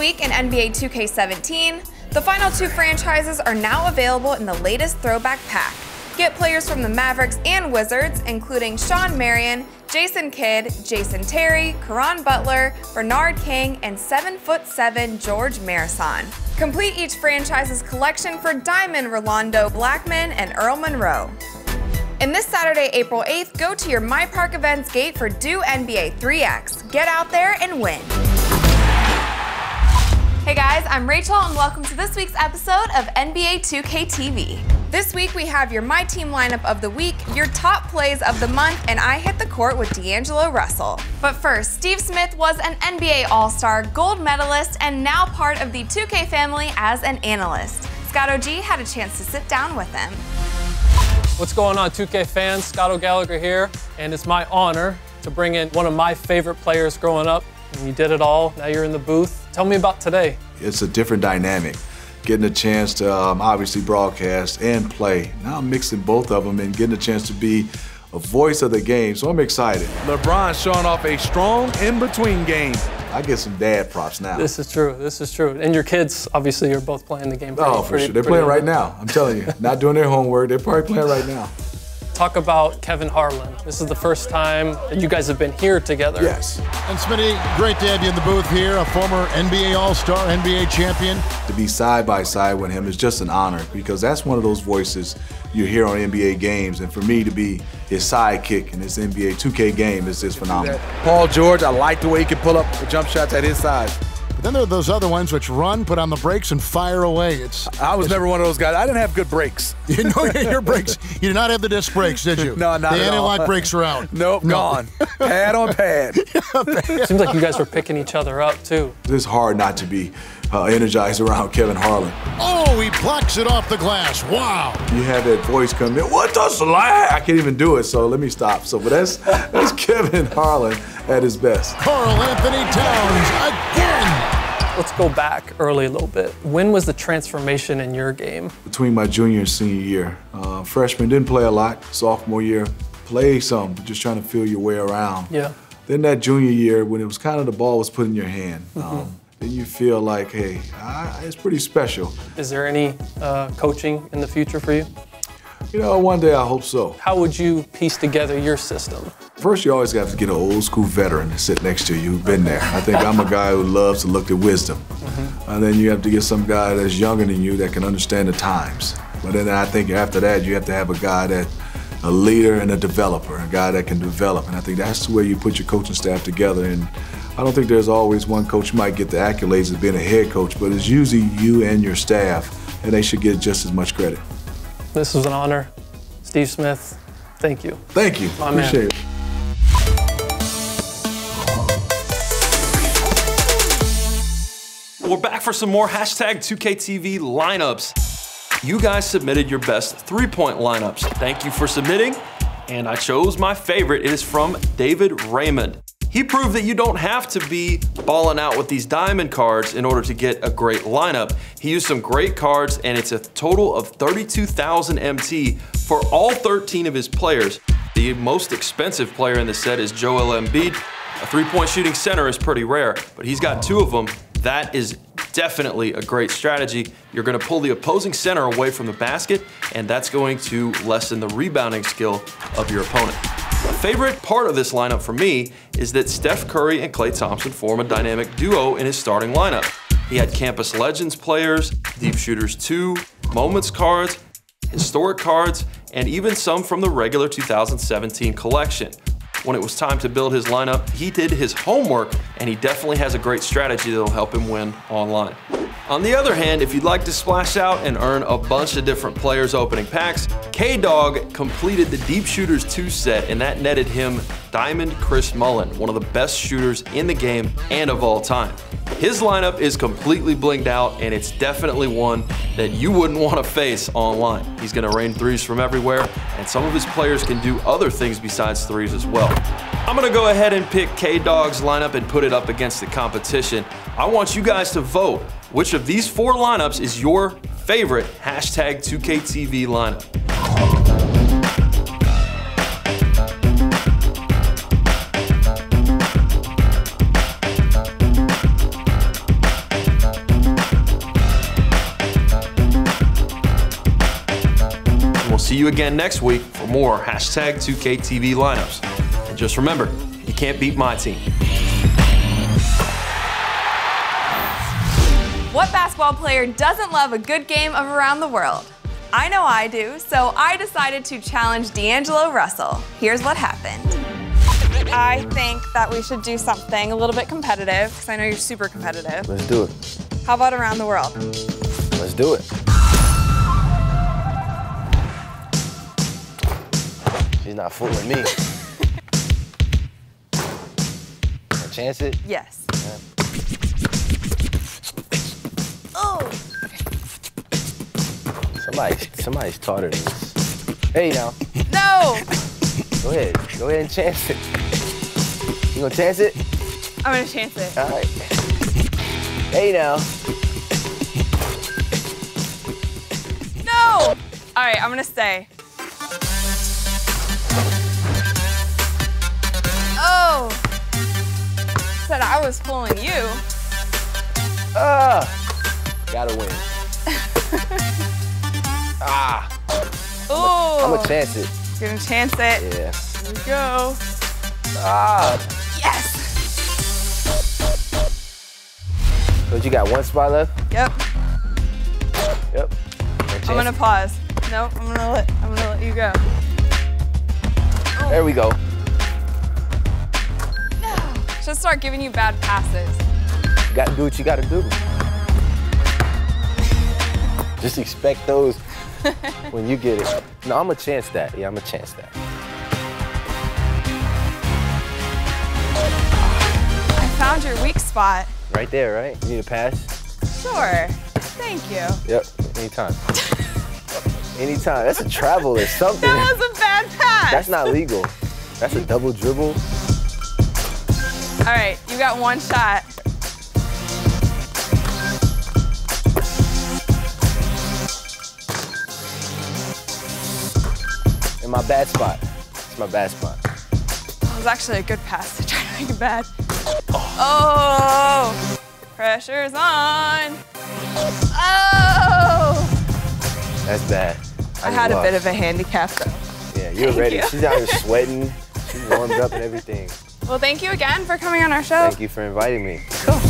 week in NBA 2K17, the final 2 franchises are now available in the latest throwback pack. Get players from the Mavericks and Wizards, including Shawn Marion, Jason Kidd, Jason Terry, Caron Butler, Bernard King, and 7'7" George Marason. Complete each franchise's collection for Diamond, Rolando Blackman, and Earl Monroe. And this Saturday, April 8th, go to your MyPark Events gate for Do NBA 3X. Get out there and win. Hey guys, I'm Rachel and welcome to this week's episode of NBA 2K TV. This week we have your MyTEAM Lineup of the week, your top plays of the month, and I hit the court with D'Angelo Russell. But first, Steve Smith was an NBA All-Star, gold medalist, and now part of the 2K family as an analyst. Scott OG had a chance to sit down with him. What's going on, 2K fans? Scott O'Gallagher here, and it's my honor to bring in one of my favorite players growing up. And you did it all, now you're in the booth. Tell me about today. It's a different dynamic. Getting a chance to obviously broadcast and play. Now I'm mixing both of them and getting a chance to be a voice of the game, so I'm excited. LeBron showing off a strong in-between game. I get some dad props now. This is true, this is true. And your kids, obviously, are both playing the game. Oh, for sure. They're playing right now, I'm telling you. Not doing their homework, they're probably playing right now. Talk about Kevin Harlan. This is the first time that you guys have been here together. Yes. And Smitty, great to have you in the booth here, a former NBA All-Star, NBA champion. To be side by side with him is just an honor because that's one of those voices you hear on NBA games, and for me to be his sidekick in this NBA 2K game is just phenomenal. Paul George, I like the way he can pull up the jump shots at his size. But then there are those other ones which run, put on the brakes, and fire away. I was never one of those guys. I didn't have good brakes. You know your brakes. You did not have the disc brakes, did you? No, not at all. The anti-lock brakes are out. Nope, no. Gone. Pad on pad. Seems like you guys were picking each other up, too. It's hard not to be energized around Kevin Harlan. Oh, he blocks it off the glass. Wow. You have that voice come in, what the slag? I can't even do it, so let me stop. But that's Kevin Harlan at his best. Karl Anthony Towns again. Let's go back early a little bit. When was the transformation in your game? Between my junior and senior year. Freshman didn't play a lot. Sophomore year, played some, but just trying to feel your way around. Yeah. Then that junior year, when it was kind of the ball was put in your hand, then you feel like, hey, it's pretty special. Is there any coaching in the future for you? You know, one day I hope so. How would you piece together your system? First, you always have to get an old school veteran to sit next to you who's been there. I think I'm a guy who loves to look at wisdom. And then you have to get some guy that's younger than you that can understand the times. But then I think after that, you have to have a guy that, a leader and a developer, a guy that can develop. And I think that's the way you put your coaching staff together. And I don't think there's always one coach who might get the accolades of being a head coach, but it's usually you and your staff, and they should get just as much credit. This was an honor. Steve Smith, thank you. Thank you. Appreciate it. We're back for some more hashtag 2KTV lineups. You guys submitted your best three-point lineups. Thank you for submitting, and I chose my favorite. It is from David Raymond. He proved that you don't have to be balling out with these diamond cards in order to get a great lineup. He used some great cards, and it's a total of 32,000 MT for all 13 of his players. The most expensive player in the set is Joel Embiid. A three-point shooting center is pretty rare, but he's got 2 of them. That is definitely a great strategy. You're gonna pull the opposing center away from the basket, and that's going to lessen the rebounding skill of your opponent. A favorite part of this lineup for me is that Steph Curry and Klay Thompson form a dynamic duo in his starting lineup. He had Campus Legends players, Deep Shooters 2, Moments cards, historic cards, and even some from the regular 2017 collection. When it was time to build his lineup, he did his homework, and he definitely has a great strategy that'll help him win online. On the other hand, if you'd like to splash out and earn a bunch of different players opening packs, K-Dog completed the Deep Shooters 2 set, and that netted him Diamond Chris Mullin, one of the best shooters in the game and of all time. His lineup is completely blinged out, and it's definitely one that you wouldn't want to face online. He's going to rain threes from everywhere, and some of his players can do other things besides threes as well. I'm going to go ahead and pick K-Dog's lineup and put it up against the competition. I want you guys to vote. Which of these 4 lineups is your favorite hashtag 2KTV lineup? see you again next week for more #2KTV Lineups. And just remember, you can't beat my team. What basketball player doesn't love a good game of Around the World? I know I do, so I decided to challenge D'Angelo Russell. Here's what happened. I think that we should do something a little bit competitive, because I know you're super competitive. Let's do it. How about Around the World? Let's do it. She's not fooling me. Wanna chance it? Yes. Yeah. Oh! Somebody's taller than this. Hey now. No! Go ahead and chance it. You gonna chance it? I'm gonna chance it. All right. Hey now. No! All right, I'm gonna stay. Oh! Said I was fooling you. Gotta win. Ooh! I'm gonna chance it. You're gonna chance it. Yeah. Here we go. Yes! So you got one spot left? Yep. Yep. I'm gonna pause. Nope, I'm gonna let you go. There we go. No. Should start giving you bad passes. You gotta do what you gotta do. Just expect those when you get it. No, I'm gonna chance that. Yeah, I'm gonna chance that. I found your weak spot. Right there, right? You need a pass? Sure. Thank you. Yep, anytime. Anytime. That's a travel or something. That was a bad pass. That's not legal. That's a double dribble. All right, you got one shot. In my bad spot. It's my bad spot. That was actually a good pass. I tried to make it bad. Oh! Pressure's on. Oh! That's bad. I had a bit of a handicap though. Yeah, you're Thank ready. you. She's out here sweating. She's warmed up and everything. Well, thank you again for coming on our show. Thank you for inviting me. Cool.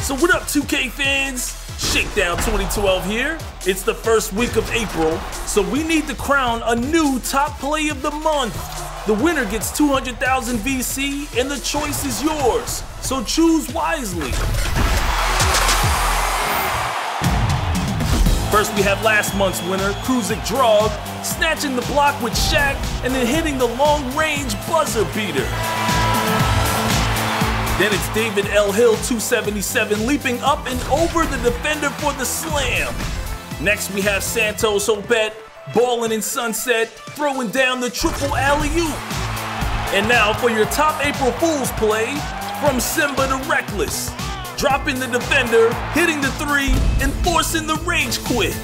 So what up, 2K fans? Shakedown 2012 here. It's the first week of April, so we need to crown a new top play of the month. The winner gets 200,000 VC, and the choice is yours. So choose wisely. First, we have last month's winner, Kruzik Drog, snatching the block with Shaq and then hitting the long-range buzzer beater. Then it's David L. Hill, 277, leaping up and over the defender for the slam. Next, we have Santos Obet, balling in Sunset, throwing down the triple alley-oop. And now for your top April Fool's play, from Simba to Reckless, dropping the defender, hitting the three, and forcing the rage quit.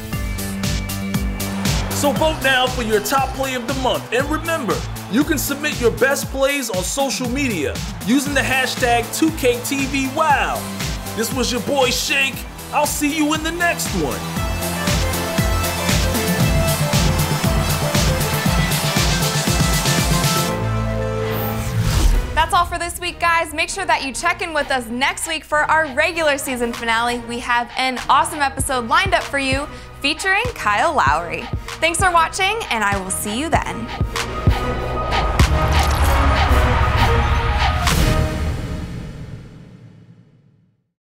So vote now for your top play of the month. And remember, you can submit your best plays on social media using the hashtag 2KTVWow. This was your boy Shake. I'll see you in the next one. That's all for this week, guys. Make sure that you check in with us next week for our regular season finale. We have an awesome episode lined up for you featuring Kyle Lowry. Thanks for watching, and I will see you then.